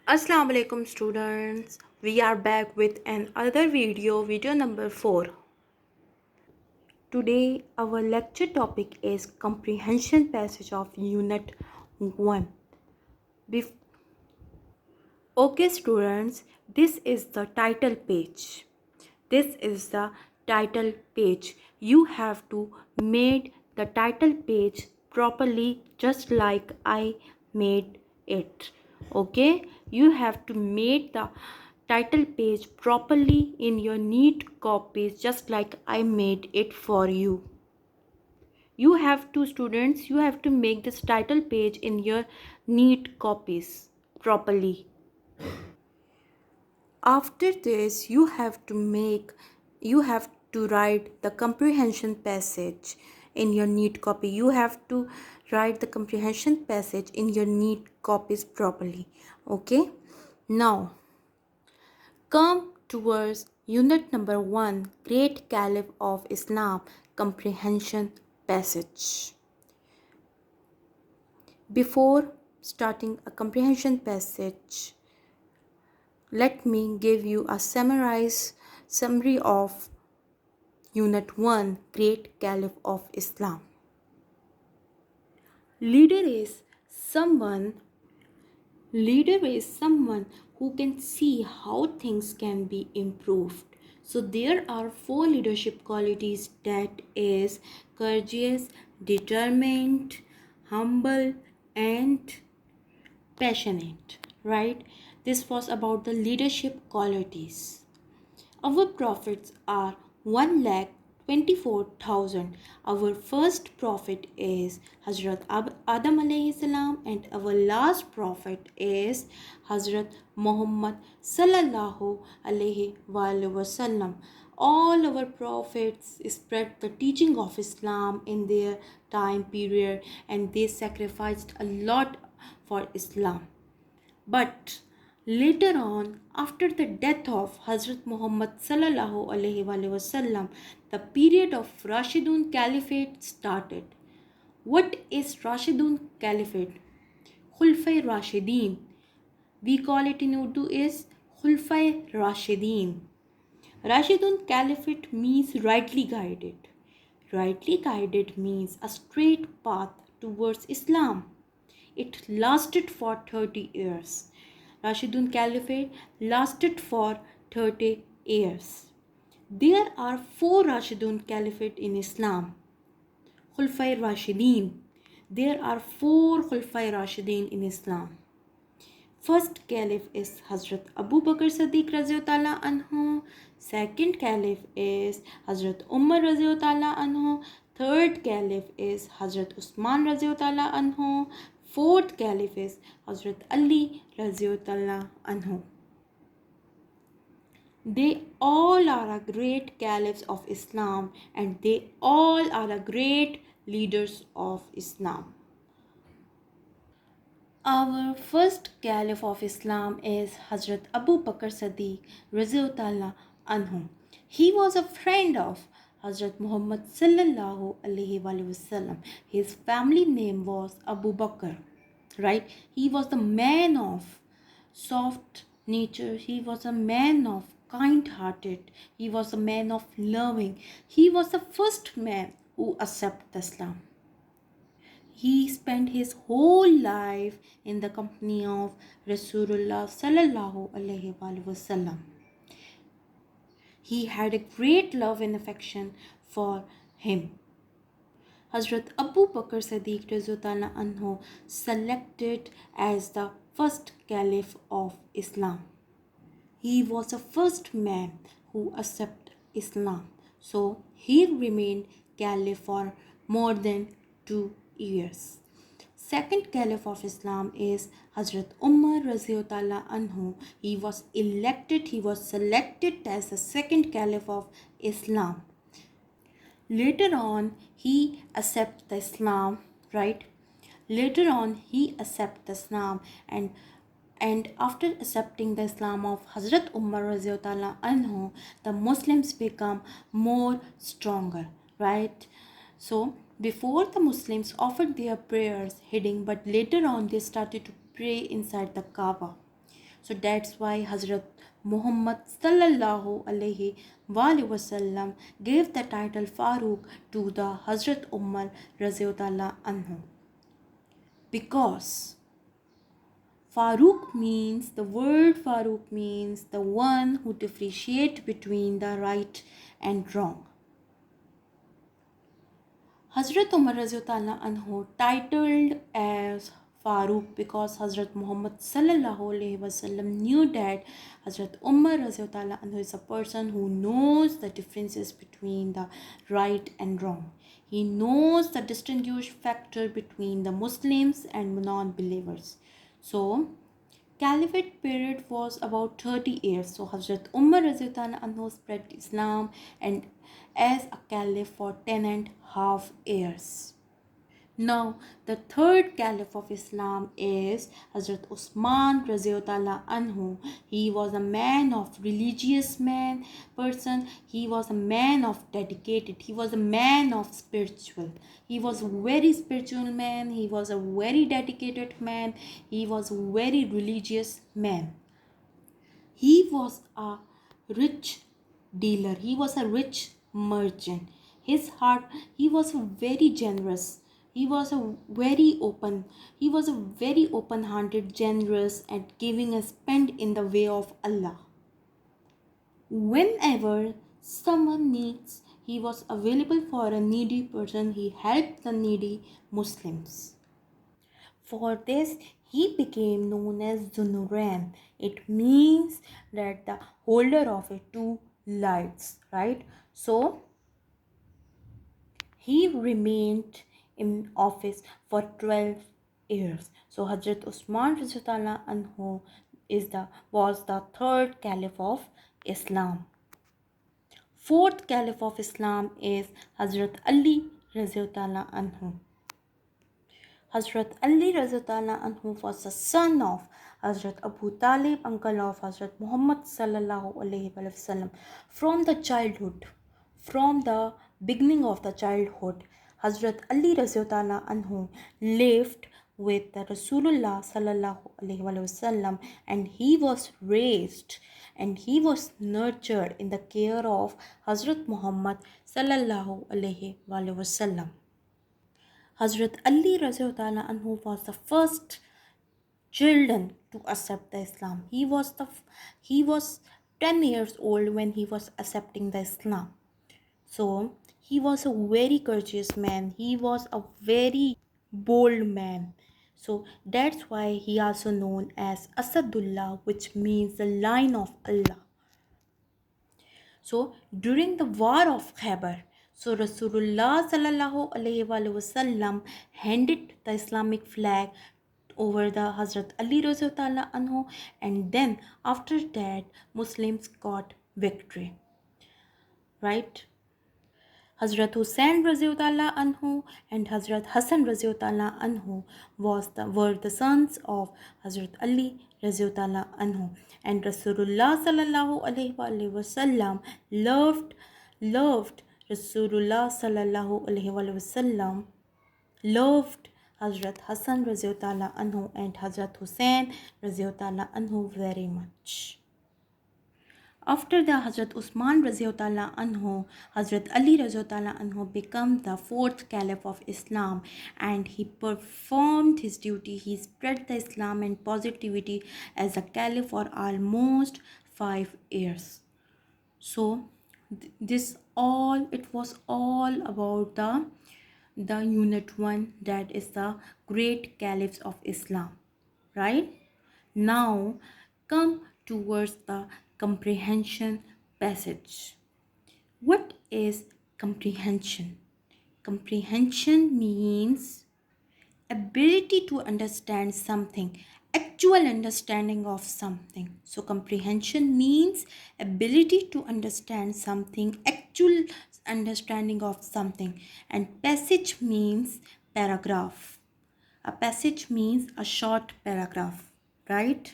Assalamu alaikum students. We are back with another video number 4. Today our lecture topic is comprehension passage of unit 1. Bef- okay students, this is the title page. This is the title page. You have to make the title page properly just like I made it. Okay, you have to make the title page properly in your neat copies just like I made it for you. You have to students, you have to make this title page in your neat copies properly. After this, you have to write the comprehension passage in your neat copy. You have to write the comprehension passage in your neat copies properly. Okay, now come towards unit number 1, Great Caliph of Islam, comprehension passage. Before starting a comprehension passage, let me give you a summary of Unit 1, Great Caliph of Islam. Leader is someone who can see how things can be improved. So there are 4 leadership qualities, that is courageous, determined, humble and passionate, right? This was about the leadership qualities. Our prophets are 1,24,000. Our first prophet is Hazrat Adam alayhi salam, and our last prophet is Hazrat Muhammad sallallahu alayhi wasallam. All our prophets spread the teaching of Islam in their time period, and they sacrificed a lot for Islam. But later on, after the death of Hazrat Muhammad sallallahu alaihi wasallam, the period of Rashidun Caliphate started. What is Rashidun Caliphate? Khulfai Rashidin. We call it in Urdu is Khulfai Rashidin. Rashidun Caliphate means rightly guided. Rightly guided means a straight path towards Islam. It lasted for 30 years. Rashidun Caliphate lasted for 30 years. There are 4 Rashidun Caliphate in Islam. Khulfai Rashidin. There are 4 Khulfai Rashidin in Islam. First Caliph is Hazrat Abu Bakr Siddiq Raziyallahu anhu. Second Caliph is Hazrat Umar Raziyallahu anhu. Third Caliph is Hazrat Usman Raziyallahu anhu. Fourth Caliph is Hazrat Ali Raziyallahu anhu. They all are great caliphs of Islam, and they all are great leaders of Islam. Our first Caliph of Islam is Hazrat Abu Bakr Siddiq Raziyallahu anhu. He was a friend of Hazrat Muhammad sallallahu alaihi wasallam. His family name was Abu Bakr, right? He was the man of soft nature. He was a man of kind-hearted. He was a man of loving. He was the first man who accepted Islam. He spent his whole life in the company of Rasulullah sallallahu alaihi wasallam. He had a great love and affection for him. Hazrat Abu Bakr Siddiq Raziyallahu anhu selected as the first caliph of Islam. He was the first man who accepted Islam. So he remained caliph for more than 2 years. Second caliph of Islam is Hazrat Umar Raziyallahu anhu. He was selected as the second caliph of Islam. Later on, he accepted Islam, right? Later on, he accepted Islam, and after accepting the Islam of Hazrat Umar Raziyallahu anhu, the Muslims become more stronger, right? So before, the Muslims offered their prayers hidden, but later on they started to pray inside the Kaaba. So that's why Hazrat Muhammad sallallahu alaihi wasallam gave the title Farooq to the Hazrat Umar Raziyallahu anhu. Because the word Farooq means the one who differentiates between the right and wrong. Hazrat Umar Raziyallahu anhu titled as Farooq because Hazrat Muhammad sallallahu alaihi wasallam knew that Hazrat Umar Raziyallahu anhu is a person who knows the differences between the right and wrong. He knows the distinguish factor between the Muslims and non-believers. So, Caliphate period was about 30 years. So Hazrat Umar Raziyallahu anhu spread Islam and as a caliph for 10.5 years. Now, the third caliph of Islam is Hazrat Usman Raziyallahu anhu. He was a man of religious person. He was a man of dedicated. He was a man of spiritual. He was a very spiritual man. He was a very dedicated man. He was a very religious man. He was a rich dealer. He was a rich merchant. His heart, he was very generous. He was a very open. He was a very open-hearted, generous, and giving a spend in the way of Allah. Whenever someone needs, he was available for a needy person. He helped the needy Muslims. For this, he became known as Zunuran. It means that the holder of two lights, right? So, he remained in office for 12 years. So, Hazrat Usman Raziyallahu anhu was the third caliph of Islam. Fourth caliph of Islam is Hazrat Ali Raziyallahu anhu. Hazrat Ali Raziyallahu anhu was the son of Hazrat Abu Talib, uncle of Hazrat Muhammad sallallahu alaihi wasallam. From the beginning of the childhood, Hazrat Ali Raziyallahu anhu lived with the Rasulullah sallallahu alaihi wasallam, and he was raised and he was nurtured in the care of Hazrat Muhammad sallallahu alaihi wasallam. Hazrat Ali Raziyallahu anhu was the first children to accept the Islam. He was 10 years old when he was accepting the Islam. So he was a very courteous man. He was a very bold man. So that's why he also known as Asadullah, which means the lion of Allah. So during the war of Khyber, so Rasulullah sallallahu alaihi wasallam handed the Islamic flag over the Hazrat Ali Raziyallahu anhu, and then after that Muslims got victory, right? Hazrat Hussain Raziyallahu anhu and Hazrat Hassan Raziyallahu anhu were the sons of Hazrat Ali Raziyallahu anhu, and Rasulullah sallallahu alaihi wasallam loved Rasulullah sallallahu alaihi wasallam loved Hazrat Hassan Raziyallahu anhu and Hazrat Hussain Raziyallahu anhu very much. After the Hazrat Usman Raziyallahu anhu, Hazrat Ali Raziyallahu anhu became the fourth caliph of Islam, and he performed his duty. He spread the Islam and positivity as a caliph for almost 5 years. So it was all about the unit 1, that is the great caliphs of Islam, right? Now come towards the comprehension passage. What is comprehension? Comprehension means ability to understand something, actual understanding of something. So comprehension means ability to understand something, actual understanding of something. And passage means paragraph. A passage means a short paragraph, right?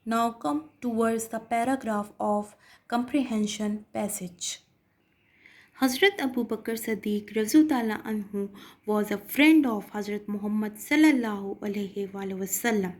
Now come towards the paragraph of comprehension passage. Hazrat Abu Bakr Siddiq Raziyallahu anhu was a friend of Hazrat Muhammad sallallahu alaihi wasallam.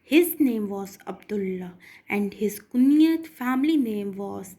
His name was Abdullah and his kunyat family name was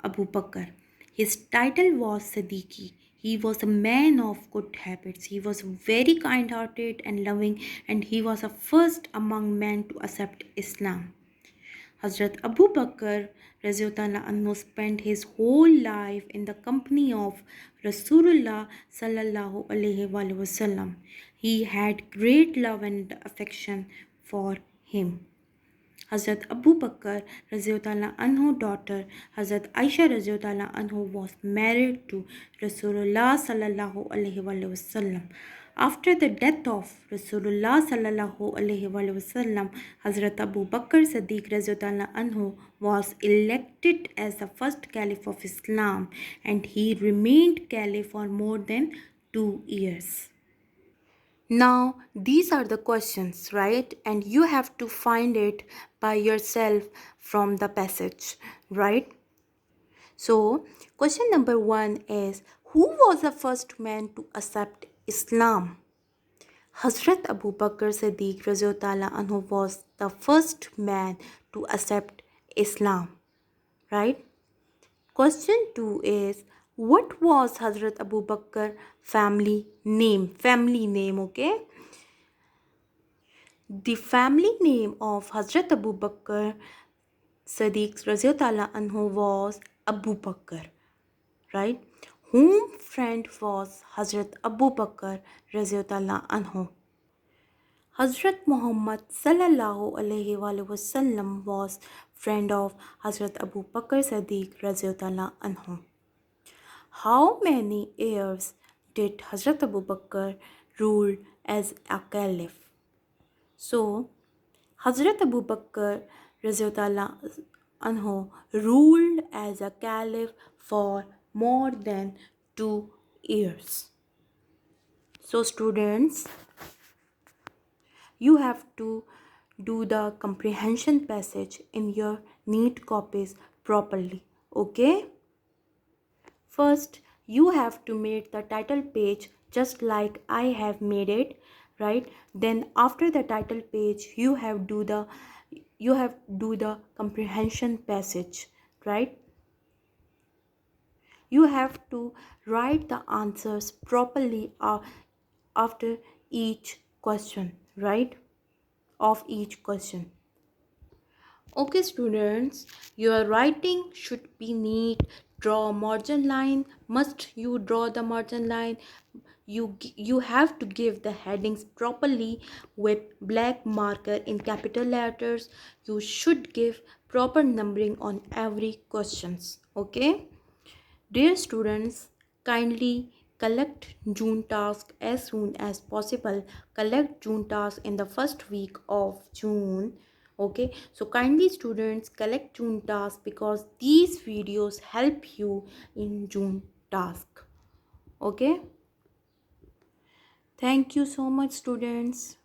Abu Bakr. His title was Siddiqui. He was a man of good habits. He was very kind hearted and loving, and he was the first among men to accept Islam. Hazrat Abu Bakr Raziyallahu anhu spent his whole life in the company of Rasulullah sallallahu alaihi wasallam. He had great love and affection for him. Hazrat Abu Bakr Raziyallahu anhu daughter Hazrat Aisha Raziyallahu anhu was married to Rasulullah sallallahu alaihi wasallam. After the death of Rasulullah sallallahu alaihi wasallam, Hazrat Abu Bakr Siddiq Raziyallahu anhu was elected as the first caliph of Islam, and he remained caliph for more than 2 years. Now, these are the questions, right? And you have to find it by yourself from the passage, right? So, question number 1 is, who was the first man to accept Islam? Hazrat Abu Bakr Siddiq Raziyallahu anhu was the first man to accept Islam, right? Question 2 is, what was Hazrat Abu Bakr family name? Family name, okay? The family name of Hazrat Abu Bakr Siddiq Raziyallahu anhu was Abu Bakr, right? Whom friend was Hazrat Abu Bakr Raziyallahu anhu? Hazrat Muhammad sallallahu alaihi wasallam was friend of Hazrat Abu Bakr Siddiq Raziyallahu anhu. How many years did Hazrat Abu Bakr rule as a caliph? So, Hazrat Abu Bakr Raziyallahu anhu ruled as a caliph for more than 2 years. So, students, you have to do the comprehension passage in your neat copies properly. Okay? First, you have to make the title page just like I have made it, right? Then after the title page, you have do the comprehension passage, right? You have to write the answers properly after each question, right? Of each question. Okay, students, your writing should be neat. Draw a margin line. Must you draw the margin line? You have to give the headings properly with black marker in capital letters. You should give proper numbering on every questions. Okay. Dear students, kindly collect June task as soon as possible. Collect June task in the first week of June. Okay, so kindly students collect June task because these videos help you in June task. Okay, thank you so much, students.